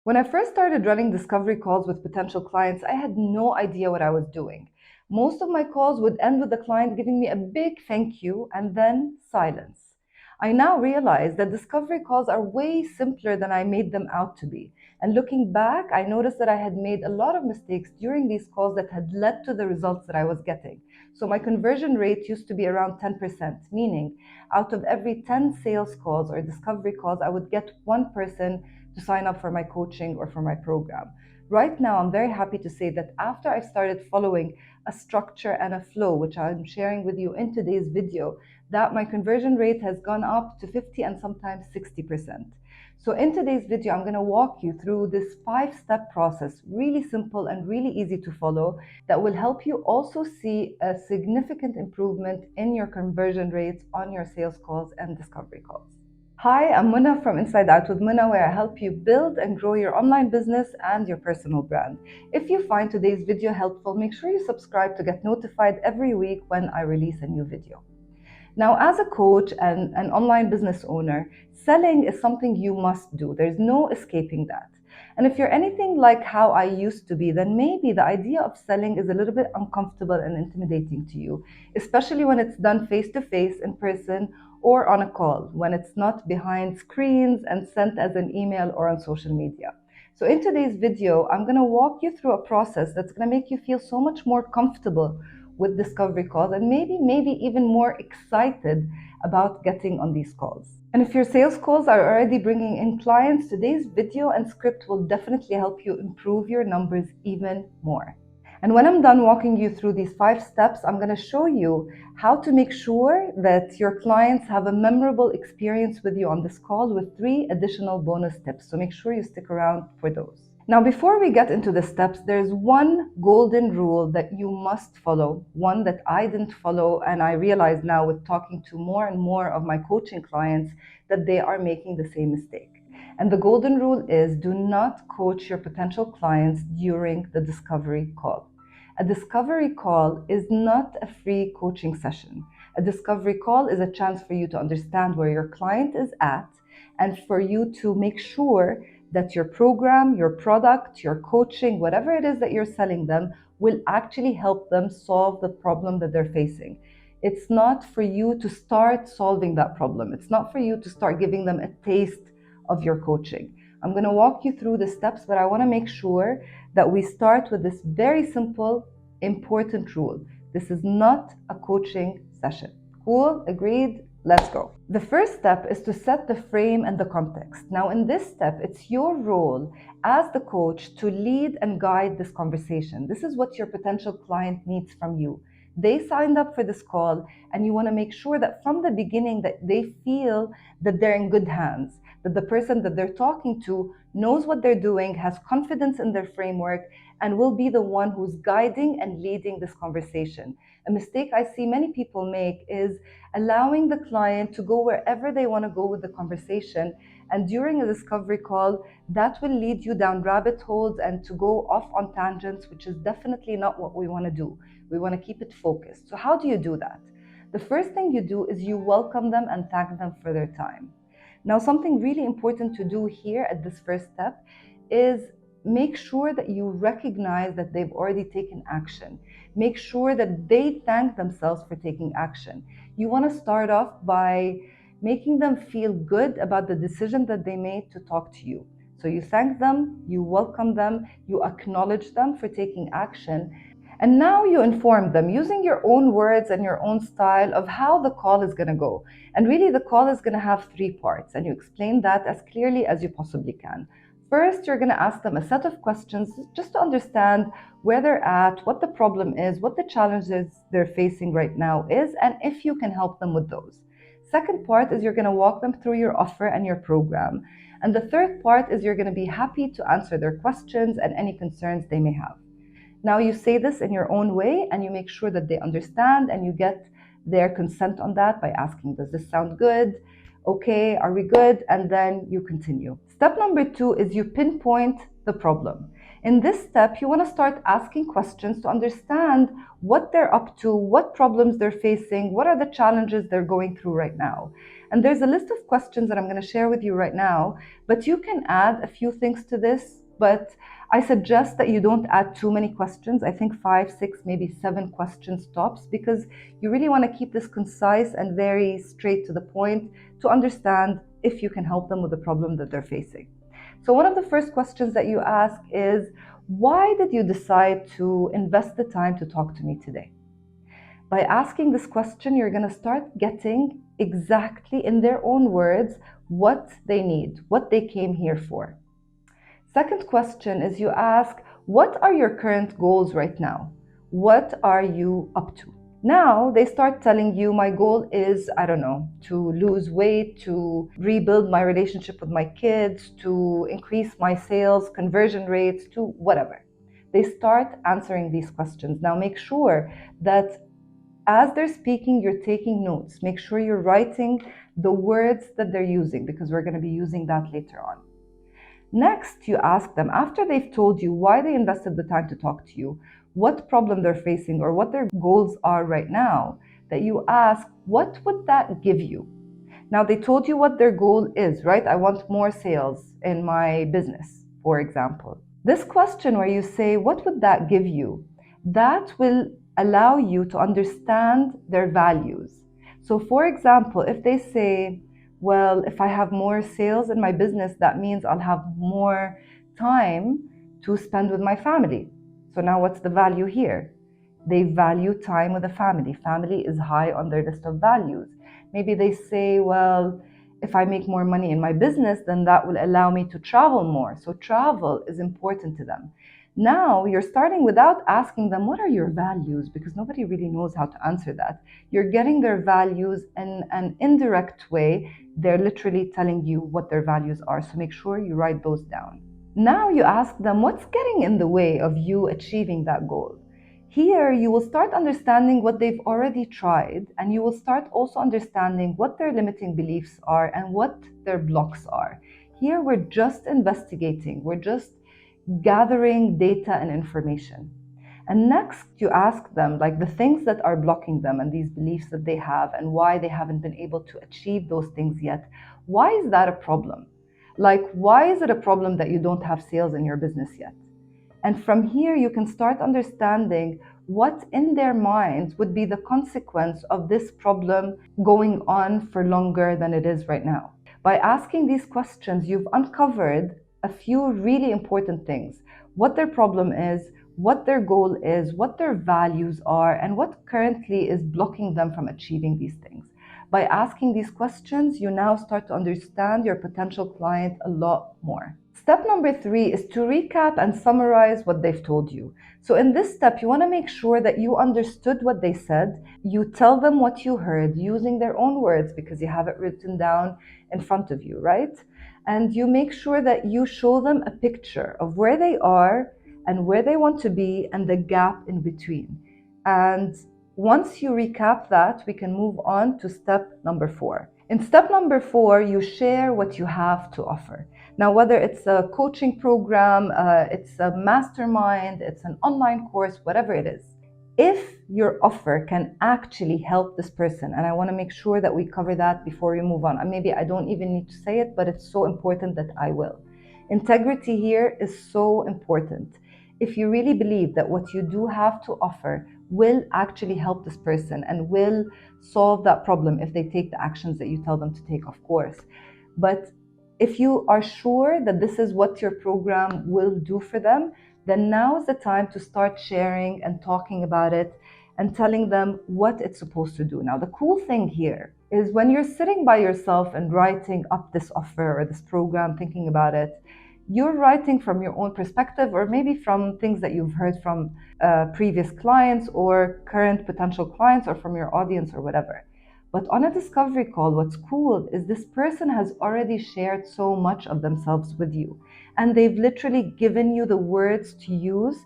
When I first started running discovery calls with potential clients, I had no idea what I was doing. Most of my calls would end with the client giving me a big thank you and then silence. I now realize that discovery calls are way simpler than I made them out to be. And looking back, I noticed that I had made a lot of mistakes during these calls that had led to the results that I was getting. So my conversion rate used to be around 10%, meaning out of every 10 sales calls or discovery calls, I would get one person to sign up for my coaching or for my program. Right now, I'm very happy to say that after I started following a structure and a flow, which I'm sharing with you in today's video, that my conversion rate has gone up to 50 and sometimes 60%. So in today's video, I'm going to walk you through this 5-step process, really simple and really easy to follow, that will help you also see a significant improvement in your conversion rates on your sales calls and discovery calls. Hi, I'm Muna from Inside Out with Muna, where I help you build and grow your online business and your personal brand. If you find today's video helpful, make sure you subscribe to get notified every week when I release a new video. Now, as a coach and an online business owner, selling is something you must do. There's no escaping that. And if you're anything like how I used to be, then maybe the idea of selling is a little bit uncomfortable and intimidating to you, especially when it's done face to face, in person, or on a call, when it's not behind screens and sent as an email or on social media. So in today's video, I'm going to walk you through a process that's going to make you feel so much more comfortable with discovery calls and maybe even more excited about getting on these calls. And if your sales calls are already bringing in clients, today's video and script will definitely help you improve your numbers even more. And when I'm done walking you through these 5 steps, I'm going to show you how to make sure that your clients have a memorable experience with you on this call with 3 additional bonus tips. So make sure you stick around for those. Now, before we get into the steps, there's one golden rule that you must follow, one that I didn't follow, and I realize now with talking to more and more of my coaching clients that they are making the same mistake. And the golden rule is, do not coach your potential clients during the discovery call. A discovery call is not a free coaching session. A discovery call is a chance for you to understand where your client is at and for you to make sure that your program, your product, your coaching, whatever it is that you're selling them, will actually help them solve the problem that they're facing. It's not for you to start solving that problem. It's not for you to start giving them a taste of your coaching. I'm going to walk you through the steps, but I want to make sure that we start with this very simple, important rule. This is not a coaching session. Cool? Agreed? Let's go. The first step is to set the frame and the context. Now, in this step, it's your role as the coach to lead and guide this conversation. This is what your potential client needs from you. They signed up for this call, and you want to make sure that from the beginning that they feel that they're in good hands, that the person that they're talking to knows what they're doing, has confidence in their framework, and will be the one who's guiding and leading this conversation. A mistake I see many people make is allowing the client to go wherever they want to go with the conversation. And during a discovery call, that will lead you down rabbit holes and to go off on tangents, which is definitely not what we want to do. We want to keep it focused. So how do you do that? The first thing you do is you welcome them and thank them for their time. Now, something really important to do here at this first step is make sure that you recognize that they've already taken action. Make sure that they thank themselves for taking action. You want to start off by making them feel good about the decision that they made to talk to you. So you thank them, you welcome them, you acknowledge them for taking action. And now you inform them using your own words and your own style of how the call is going to go. And really, the call is going to have 3 parts, and you explain that as clearly as you possibly can. First, you're going to ask them a set of questions just to understand where they're at, what the problem is, what the challenges they're facing right now is, and if you can help them with those. Second part is you're going to walk them through your offer and your program. And the third part is you're going to be happy to answer their questions and any concerns they may have. Now you say this in your own way and you make sure that they understand and you get their consent on that by asking, does this sound good? Okay, are we good? And then you continue. Step number 2 is you pinpoint the problem. In this step, you want to start asking questions to understand what they're up to, what problems they're facing, what are the challenges they're going through right now. And there's a list of questions that I'm going to share with you right now, but you can add a few things to this. But I suggest that you don't add too many questions. I think 5, 6, maybe 7 questions tops, because you really want to keep this concise and very straight to the point to understand if you can help them with the problem that they're facing. So one of the first questions that you ask is, why did you decide to invest the time to talk to me today? By asking this question, you're going to start getting exactly in their own words what they need, what they came here for. Second question is you ask, what are your current goals right now? What are you up to? Now they start telling you, my goal is, I don't know, to lose weight, to rebuild my relationship with my kids, to increase my sales conversion rates, to whatever. They start answering these questions. Now make sure that as they're speaking, you're taking notes. Make sure you're writing the words that they're using, because we're going to be using that later on. Next, you ask them, after they've told you why they invested the time to talk to you, what problem they're facing or what their goals are right now, that you ask, what would that give you? Now, they told you what their goal is, right? I want more sales in my business, for example. This question where you say, what would that give you? That will allow you to understand their values. So, for example, if they say, well, if I have more sales in my business, that means I'll have more time to spend with my family. So now what's the value here? They value time with the family. Family is high on their list of values. Maybe they say, well, if I make more money in my business, then that will allow me to travel more. So travel is important to them. Now you're starting without asking them, what are your values? Because nobody really knows how to answer that. You're getting their values in an indirect way. They're literally telling you what their values are. So make sure you write those down. Now you ask them, what's getting in the way of you achieving that goal? Here you will start understanding what they've already tried, and you will start also understanding what their limiting beliefs are and what their blocks are. Here we're just investigating, we're just gathering data and information. And next you ask them, like, the things that are blocking them and these beliefs that they have and why they haven't been able to achieve those things yet. Why is that a problem? Like, why is it a problem that you don't have sales in your business yet? And from here you can start understanding what in their minds would be the consequence of this problem going on for longer than it is right now. By asking these questions, you've uncovered a few really important things: what their problem is, what their goal is, what their values are, and what currently is blocking them from achieving these things. By asking these questions, you now start to understand your potential client a lot more. Step number 3 is to recap and summarize what they've told you. So in this step, you want to make sure that you understood what they said. You tell them what you heard using their own words, because you have it written down in front of you, right? And you make sure that you show them a picture of where they are and where they want to be and the gap in between. And once you recap that, we can move on to step number 4. In step number 4, you share what you have to offer. Now, whether it's a coaching program, it's a mastermind, it's an online course, whatever it is, if your offer can actually help this person, and I want to make sure that we cover that before we move on. And maybe I don't even need to say it, but it's so important that I will. Integrity here is so important. If you really believe that what you do have to offer will actually help this person and will solve that problem if they take the actions that you tell them to take, of course. But if you are sure that this is what your program will do for them, then now is the time to start sharing and talking about it and telling them what it's supposed to do. Now, the cool thing here is when you're sitting by yourself and writing up this offer or this program, thinking about it, you're writing from your own perspective, or maybe from things that you've heard from previous clients or current potential clients, or from your audience or whatever. But on a discovery call, what's cool is this person has already shared so much of themselves with you, and they've literally given you the words to use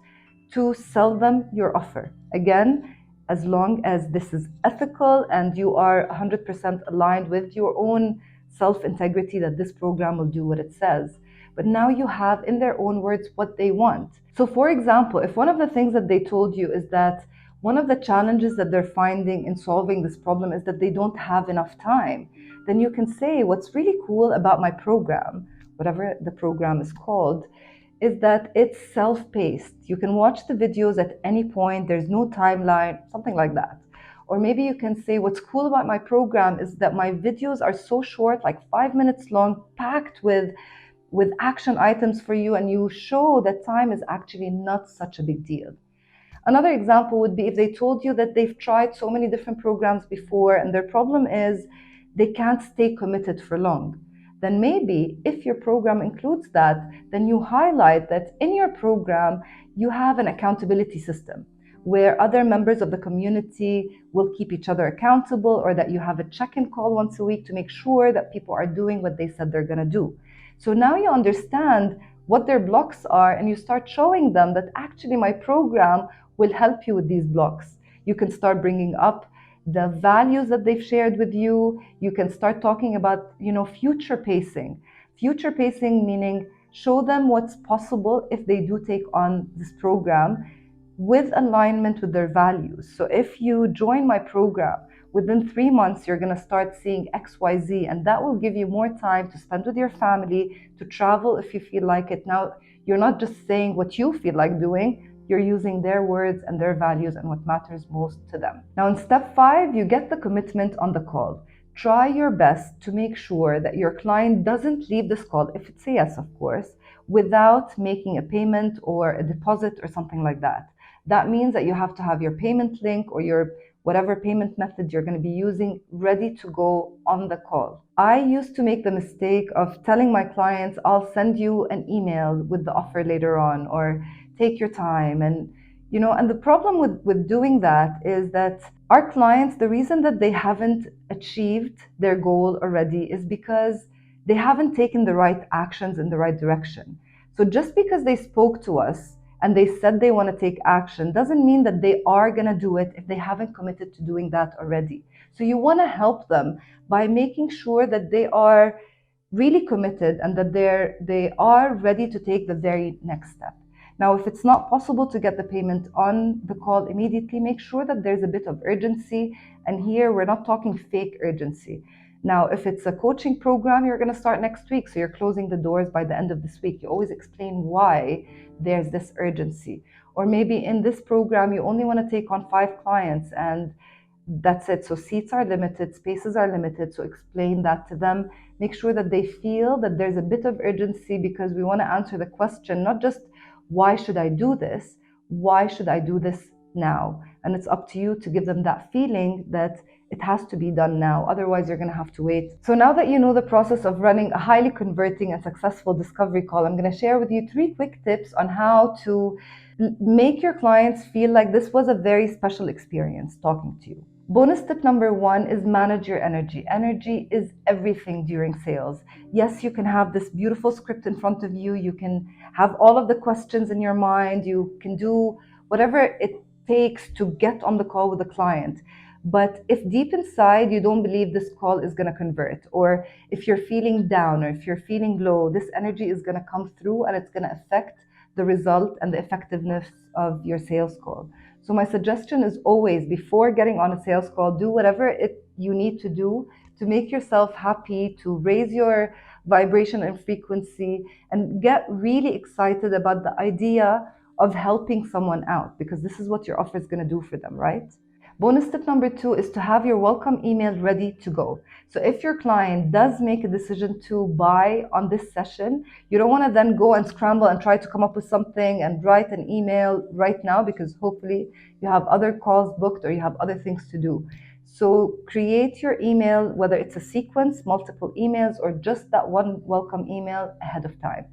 to sell them your offer. Again, as long as this is ethical and you are 100% aligned with your own self-integrity, that this program will do what it says. but now you have, in their own words, what they want. So, for example, if one of the things that they told you is that one of the challenges that they're finding in solving this problem is that they don't have enough time, then you can say, what's really cool about my program, whatever the program is called, is that it's self-paced. You can watch the videos at any point, there's no timeline, something like that. Or maybe you can say, what's cool about my program is that my videos are so short, like 5 minutes long, packed with action items for you, and you show that time is actually not such a big deal. Another example would be if they told you that they've tried so many different programs before and their problem is they can't stay committed for long. Then maybe if your program includes that, then you highlight that in your program you have an accountability system where other members of the community will keep each other accountable, or that you have a check-in call once a week to make sure that people are doing what they said they're going to do. So now you understand what their blocks are and you start showing them that actually my program will help you with these blocks. You can start bringing up the values that they've shared with you. You can start talking about, future pacing. Future pacing meaning show them what's possible if they do take on this program with alignment with their values. So if you join my program, within 3 months, you're going to start seeing XYZ, and that will give you more time to spend with your family, to travel if you feel like it. Now, you're not just saying what you feel like doing, you're using their words and their values and what matters most to them. Now, in step 5, you get the commitment on the call. Try your best to make sure that your client doesn't leave this call, if it's a yes, of course, without making a payment or a deposit or something like that. That means that you have to have your payment link or your whatever payment method you're going to be using ready to go on the call. I used to make the mistake of telling my clients, I'll send you an email with the offer later on, or take your time. And the problem with doing that is that our clients, the reason that they haven't achieved their goal already is because they haven't taken the right actions in the right direction. So just because they spoke to us and they said they want to take action doesn't mean that they are going to do it if they haven't committed to doing that already. So you want to help them by making sure that they are really committed and that they are ready to take the very next step. Now, if it's not possible to get the payment on the call immediately, make sure that there's a bit of urgency. And here, we're not talking fake urgency. Now, if it's a coaching program, you're going to start next week, so you're closing the doors by the end of this week. You always explain why there's this urgency. Or maybe in this program, you only want to take on 5 clients and that's it. So seats are limited, spaces are limited. So explain that to them. Make sure that they feel that there's a bit of urgency, because we want to answer the question, not just why should I do this? Why should I do this now? And it's up to you to give them that feeling that it has to be done now. Otherwise, you're going to have to wait. So now that you know the process of running a highly converting and successful discovery call, I'm going to share with you 3 quick tips on how to make your clients feel like this was a very special experience talking to you. Bonus tip number 1 is manage your energy. Energy is everything during sales. Yes, you can have this beautiful script in front of you. You can have all of the questions in your mind. You can do whatever it takes to get on the call with the client. But if deep inside you don't believe this call is going to convert, or if you're feeling down or if you're feeling low, this energy is going to come through and it's going to affect the result and the effectiveness of your sales call. So my suggestion is always, before getting on a sales call, do whatever you need to do to make yourself happy, to raise your vibration and frequency, and get really excited about the idea of helping someone out, because this is what your offer is going to do for them, right? Bonus tip number 2 is to have your welcome email ready to go. So if your client does make a decision to buy on this session, you don't want to then go and scramble and try to come up with something and write an email right now, because hopefully you have other calls booked or you have other things to do. So create your email, whether it's a sequence, multiple emails, or just that one welcome email ahead of time.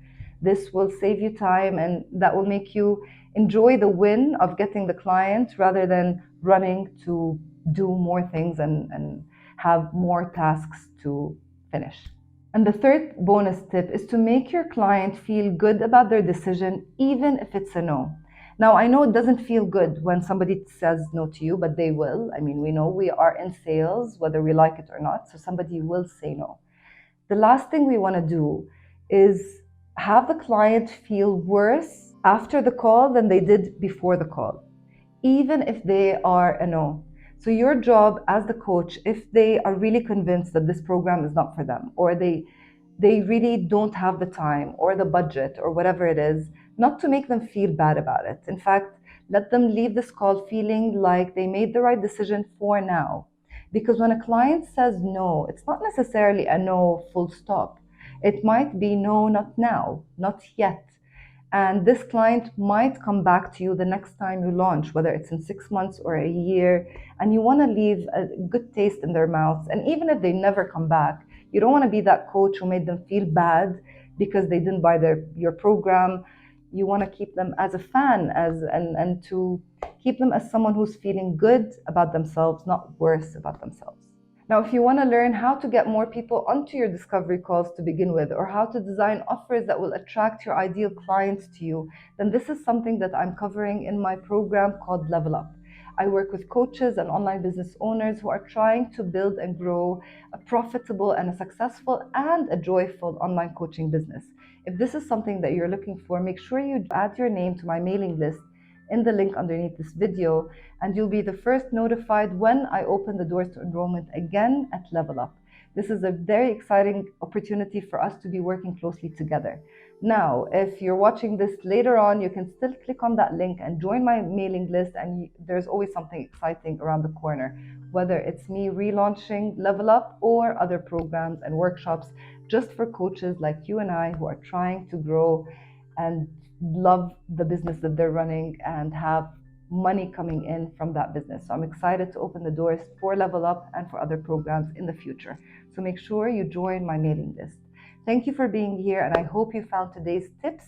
This will save you time, and that will make you enjoy the win of getting the client rather than running to do more things and have more tasks to finish. And the third bonus tip is to make your client feel good about their decision, even if it's a no. Now, I know it doesn't feel good when somebody says no to you, but they will. I mean, we know we are in sales, whether we like it or not, so somebody will say no. The last thing we want to do is have the client feel worse after the call than they did before the call, even if they are a no. So your job as the coach, if they are really convinced that this program is not for them, or they really don't have the time or the budget or whatever it is, not to make them feel bad about it. In fact, let them leave this call feeling like they made the right decision for now. Because when a client says no, it's not necessarily a no full stop. It might be no, not now, not yet. And this client might come back to you the next time you launch, whether it's in 6 months or a year, and you want to leave a good taste in their mouths. And even if they never come back, you don't want to be that coach who made them feel bad because they didn't buy your program. You want to keep them as a fan, and to keep them as someone who's feeling good about themselves, not worse about themselves. Now, if you want to learn how to get more people onto your discovery calls to begin with, or how to design offers that will attract your ideal clients to you, then this is something that I'm covering in my program called Level Up. I work with coaches and online business owners who are trying to build and grow a profitable and a successful and a joyful online coaching business. If this is something that you're looking for, make sure you add your name to my mailing list in the link underneath this video, and you'll be the first notified when I open the doors to enrollment again at Level Up. This is a very exciting opportunity for us to be working closely together. Now, if you're watching this later on, you can still click on that link and join my mailing list, and there's always something exciting around the corner, whether it's me relaunching Level Up or other programs and workshops just for coaches like you and I who are trying to grow and love the business that they're running and have money coming in from that business. So I'm excited to open the doors for Level Up and for other programs in the future. So make sure you join my mailing list. Thank you for being here, and I hope you found today's tips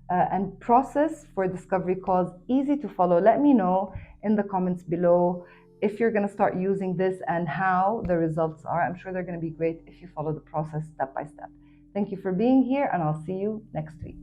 and process for discovery calls easy to follow. Let me know in the comments below if you're going to start using this and how the results are. I'm sure they're going to be great if you follow the process step by step. Thank you for being here, and I'll see you next week.